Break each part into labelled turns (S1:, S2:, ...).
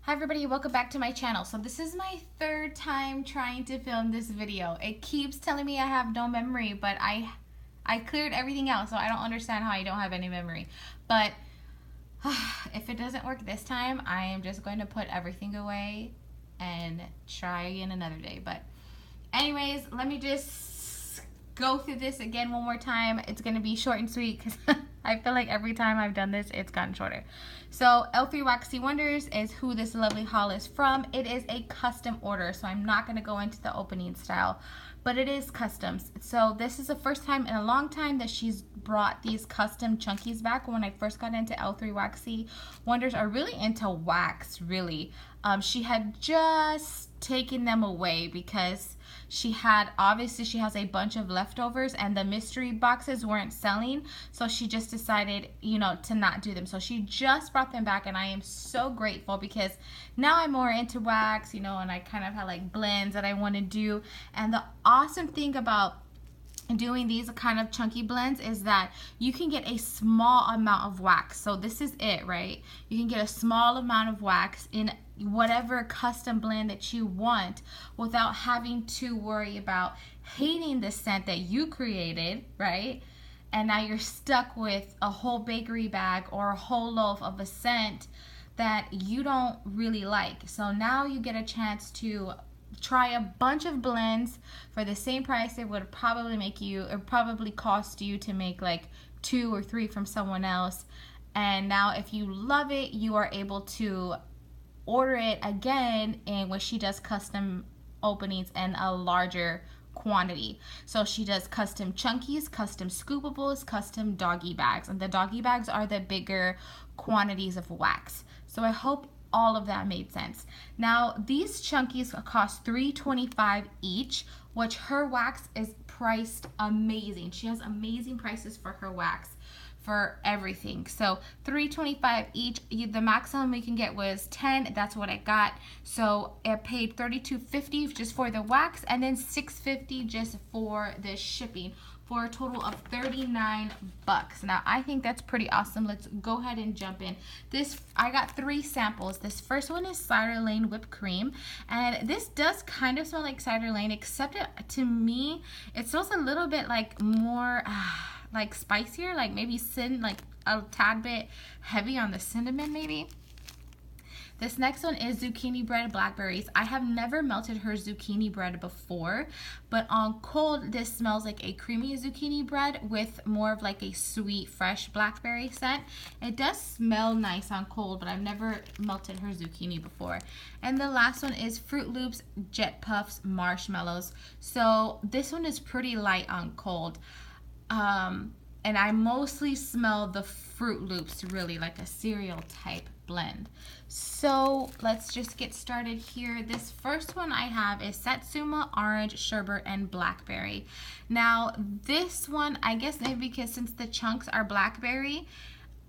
S1: Hi everybody, welcome back to my channel. So this is my third time trying to film this video. It keeps telling me I have no memory, but I cleared everything out, so I don't understand how I don't have any memory. But if it doesn't work this time, I am just going to put everything away and try again another day. But anyways, let me just go through this again one more time. It's going to be short and sweet because I feel like every time I've done this, it's gotten shorter. So L3 Waxy Wonders is who this lovely haul is from. It is a custom order, so I'm not going to go into the opening style, but it is customs. So this is the first time in a long time that she's brought these custom chunkies back. When I first got into L3 Waxy Wonders, are really into wax, really. She had just taken them away because she has a bunch of leftovers and the mystery boxes weren't selling, so she just decided, to not do them. So she just brought them back, and I am so grateful because now I'm more into wax, and I kind of have like blends that I want to do. And the awesome thing about doing these kind of chunky blends is that you can get a small amount of wax. So this is it, right? You can get a small amount of wax in whatever custom blend that you want without having to worry about hating the scent that you created, right? And now you're stuck with a whole bakery bag or a whole loaf of a scent that you don't really like. So now you get a chance to try a bunch of blends for the same price it would probably cost you to make like 2 or 3 from someone else. And now if you love it, you are able to order it again, and when she does custom openings in a larger quantity. So she does custom chunkies, custom scoopables, custom doggy bags, and the doggy bags are the bigger quantities of wax. So I hope all of that made sense. Now these chunkies cost $3.25 each, which her wax is priced amazing. She has amazing prices for her wax for everything. So $3.25 each. The maximum we can get was 10. That's what I got. So I paid $32.50 just for the wax, and then $6.50 just for the shipping, for a total of $39. Now I think that's pretty awesome. Let's go ahead and jump in. I got 3 samples. This first one is Cider Lane whipped cream, and this does kind of smell like Cider Lane, except to me it smells a little bit like more like spicier, like maybe like a tad bit heavy on the cinnamon maybe. This next one is zucchini bread blackberries. I have never melted her zucchini bread before, but on cold this smells like a creamy zucchini bread with more of like a sweet fresh blackberry scent. It does smell nice on cold, but I've never melted her zucchini before. And the last one is Fruit Loops Jet Puffs Marshmallows. So this one is pretty light on cold. And I mostly smell the Fruit Loops, really like a cereal type blend. So let's just get started here. This first one I have is Satsuma Orange Sherbet and Blackberry. Now this one, I guess maybe because since the chunks are blackberry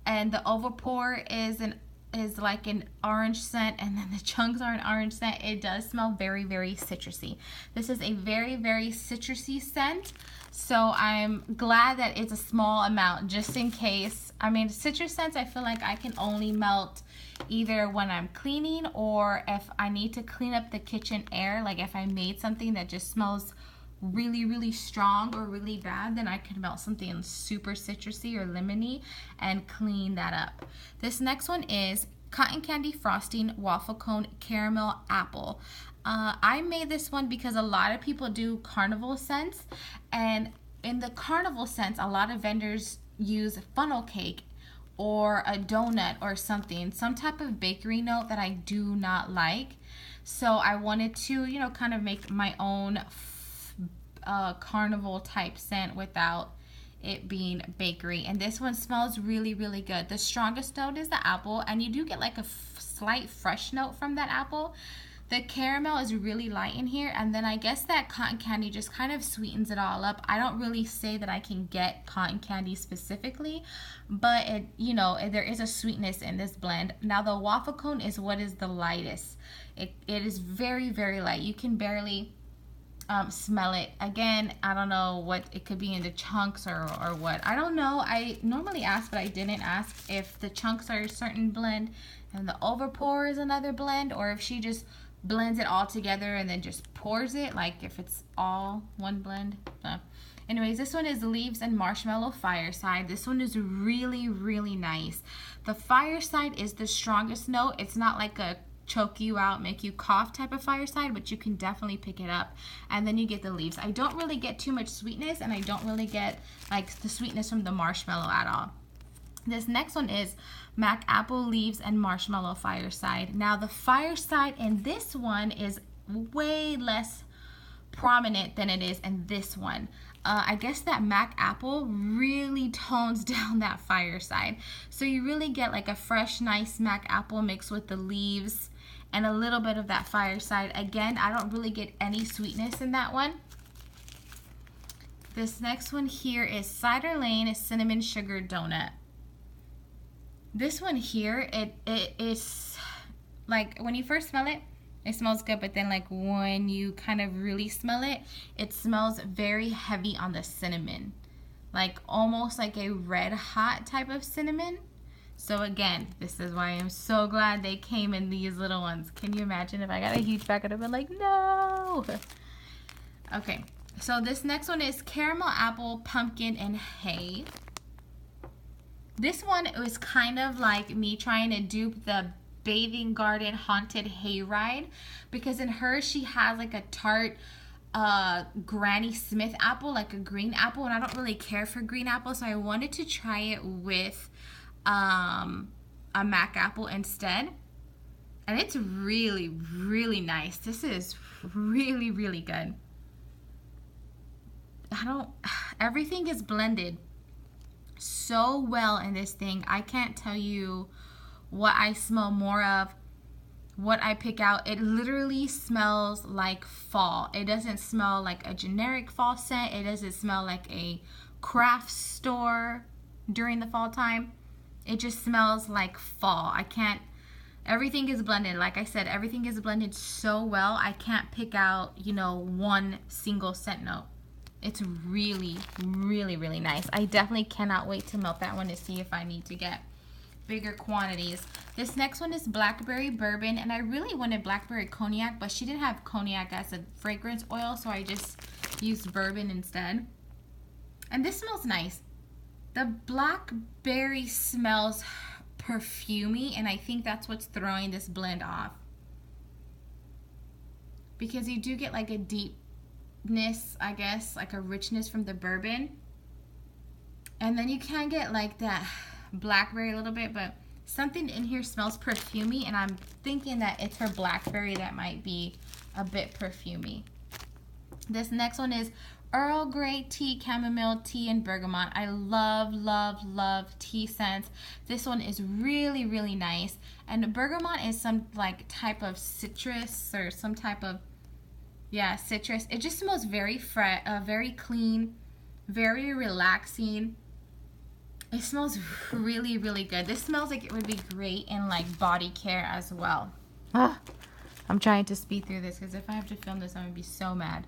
S1: and the overpour is like an orange scent, and then the chunks are an orange scent, it does smell very, very citrusy. This is a very, very citrusy scent, so I'm glad that it's a small amount just in case. I mean, citrus scents I feel like I can only melt either when I'm cleaning or if I need to clean up the kitchen air, like if I made something that just smells really, really strong or really bad, then I could melt something super citrusy or lemony and clean that up. This next one is Cotton Candy Frosting Waffle Cone Caramel Apple. I made this one because a lot of people do carnival scents, and in the carnival scents a lot of vendors use funnel cake or a donut or something, some type of bakery note that I do not like. So I wanted to, kind of make my own carnival type scent without it being bakery. And this one smells really, really good. The strongest note is the apple, and you do get like a slight fresh note from that apple. The caramel is really light in here, and then I guess that cotton candy just kind of sweetens it all up. I don't really say that I can get cotton candy specifically, but there is a sweetness in this blend. Now the waffle cone is what is the lightest. It is very, very light. You can barely smell it. Again, I don't know what it could be in the chunks or what. I don't know. I normally ask, but I didn't ask if the chunks are a certain blend and the overpour is another blend, or if she just blends it all together and then just pours it, like if it's all one blend. Anyways, this one is Leaves and Marshmallow Fireside. This one is really, really nice. The Fireside is the strongest note. It's not like a choke you out, make you cough type of Fireside, but you can definitely pick it up. And then you get the Leaves. I don't really get too much sweetness, and I don't really get like the sweetness from the marshmallow at all. This next one is Mac Apple, Leaves, and Marshmallow Fireside. Now the Fireside in this one is way less prominent than it is in this one. I guess that Mac Apple really tones down that Fireside. So you really get like a fresh, nice Mac Apple mixed with the Leaves and a little bit of that Fireside. Again, I don't really get any sweetness in that one. This next one here is Cider Lane Cinnamon Sugar Donut. This one here, it is like when you first smell it, it smells good, but then like when you kind of really smell it, it smells very heavy on the cinnamon. Like almost like a red hot type of cinnamon. So again, this is why I'm so glad they came in these little ones. Can you imagine if I got a huge pack, I'd have been like, no. Okay, so this next one is Caramel Apple, Pumpkin, and Hay. This one was kind of like me trying to dupe the Bathing Garden Haunted Hayride, because in her she has like a tart Granny Smith apple, like a green apple, and I don't really care for green apple, so I wanted to try it with a Mac apple instead, and it's really, really nice. This is really, really good. Everything is blended so well in this thing. I can't tell you what I smell more of, what I pick out. It literally smells like fall. It doesn't smell like a generic fall scent. It doesn't smell like a craft store during the fall time. It just smells like fall. Everything is blended. Like I said, everything is blended so well, I can't pick out, you know, one single scent note. It's really, really, really nice. I definitely cannot wait to melt that one to see if I need to get bigger quantities. This next one is Blackberry Bourbon, and I really wanted Blackberry Cognac, but she didn't have cognac as a fragrance oil, so I just used bourbon instead. And this smells nice. The blackberry smells perfumey, and I think that's what's throwing this blend off, because you do get like a deepness, I guess, like a richness from the bourbon, and then you can get like that blackberry a little bit, but something in here smells perfumey, and I'm thinking that it's her blackberry that might be a bit perfumey. This next one is Earl Grey tea, chamomile tea, and bergamot. I love, love, love tea scents. This one is really, really nice, and bergamot is some like type of citrus or some type of, yeah, citrus. It just smells very fresh, very clean, very relaxing. It smells really, really good. This smells like it would be great in like body care as well. I'm trying to speed through this because if I have to film this, I'm gonna be so mad.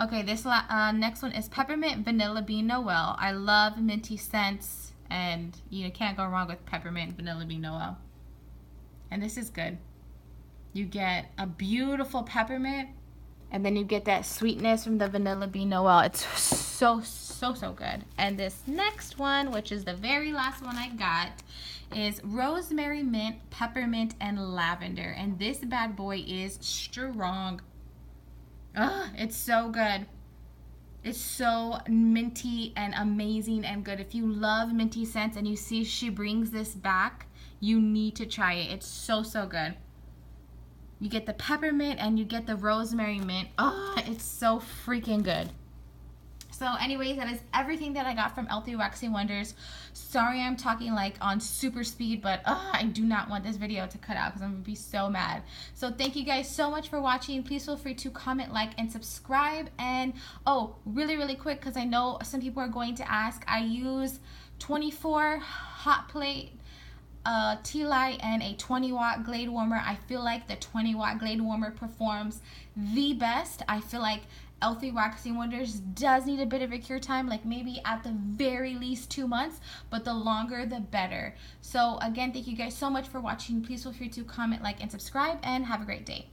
S1: Okay, this next one is Peppermint Vanilla Bean Noel. I love minty scents, and you can't go wrong with Peppermint Vanilla Bean Noel. And this is good. You get a beautiful peppermint, and then you get that sweetness from the Vanilla Bean Noel. It's so, so, so good. And this next one, which is the very last one I got, is Rosemary Mint, Peppermint, and Lavender. And this bad boy is strong. It's so good. It's so minty and amazing and good. If you love minty scents and you see she brings this back, you need to try it. It's so, so good. You get the peppermint and you get the rosemary mint. It's so freaking good. So anyways, that is everything that I got from L3 Waxy Wonders. Sorry I'm talking like on super speed, but I do not want this video to cut out because I'm going to be so mad. So thank you guys so much for watching. Please feel free to comment, like, and subscribe. And really, really quick, because I know some people are going to ask, I use 24 hot plate tea light and a 20-watt Glade warmer. I feel like the 20-watt Glade warmer performs the best. I feel like L3 Waxing Wonders does need a bit of a cure time, like maybe at the very least 2 months, but the longer the better. So again, thank you guys so much for watching. Please feel free to comment, like, and subscribe, and have a great day.